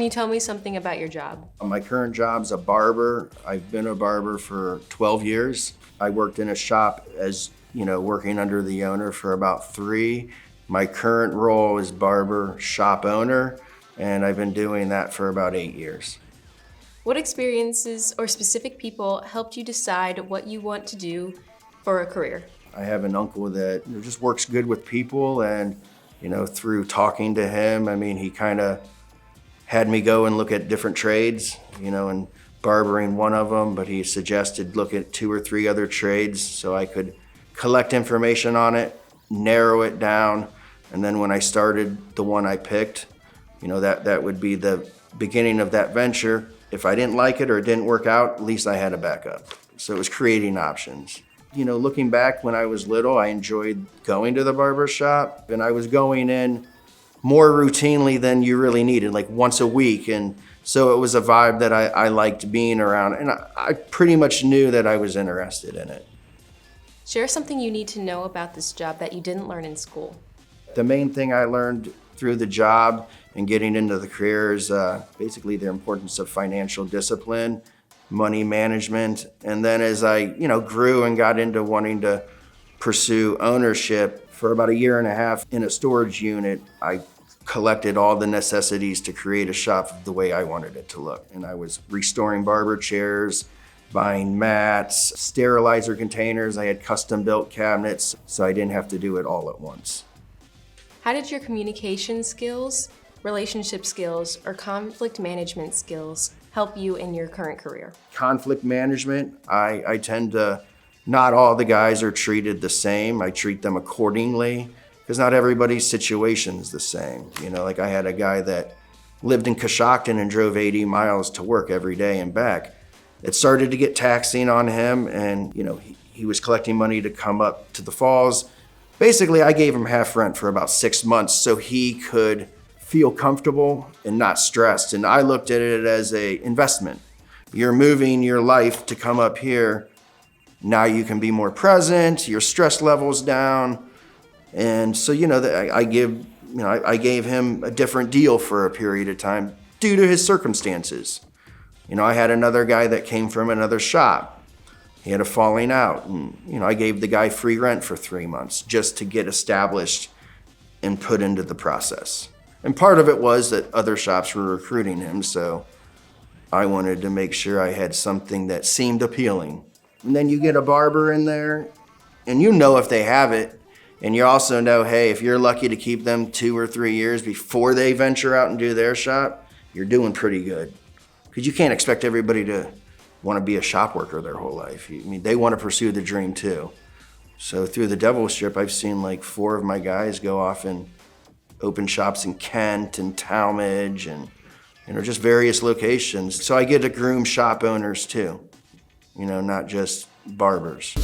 you tell me something about your job? My current job's a barber. I've been a barber for 12 years. I worked in a shop as, working under the owner for about 3. My current role is barber shop owner, and I've been doing that for about 8 years. What experiences or specific people helped you decide what you want to do for a career? I have an uncle that just works good with people, and through talking to him, he kind of had me go and look at different trades, and barbering one of them, but he suggested look at 2 or 3 other trades so I could collect information on it, narrow it down, and then when I started the one I picked, that would be the beginning of that venture. If I didn't like it or it didn't work out, at least I had a backup. So it was creating options. Looking back when I was little, I enjoyed going to the barber shop, and I was going in more routinely than you really needed, like once a week. And so it was a vibe that I liked being around, and I pretty much knew that I was interested in it. Share something you need to know about this job that you didn't learn in school. The main thing I learned through the job and getting into the career is basically the importance of financial discipline, money management. And then as I, grew and got into wanting to pursue ownership, for about 1.5 years in a storage unit, I collected all the necessities to create a shop the way I wanted it to look. And I was restoring barber chairs, buying mats, sterilizer containers. I had custom built cabinets, so I didn't have to do it all at once. How did your communication skills, relationship skills, or conflict management skills help you in your current career? Conflict management, I tend to, not all the guys are treated the same. I treat them accordingly because not everybody's situation is the same. Like I had a guy that lived in Coshocton and drove 80 miles to work every day and back. It started to get taxing on him, and he was collecting money to come up to the falls. Basically, I gave him half rent for about 6 months so he could feel comfortable and not stressed. And I looked at it as an investment. You're moving your life to come up here. Now you can be more present, your stress level's down. And so, I gave him a different deal for a period of time due to his circumstances. I had another guy that came from another shop. He had a falling out, and I gave the guy free rent for 3 months just to get established and put into the process. And part of it was that other shops were recruiting him, so I wanted to make sure I had something that seemed appealing. And then you get a barber in there, and if they have it, and you also know, hey, if you're lucky to keep them 2 or 3 years before they venture out and do their shop, you're doing pretty good. Because you can't expect everybody to want to be a shop worker their whole life. They want to pursue the dream too. So through the Devil's Strip, I've seen like 4 of my guys go off and open shops in Kent and Talmadge and just various locations. So I get to groom shop owners too, not just barbers.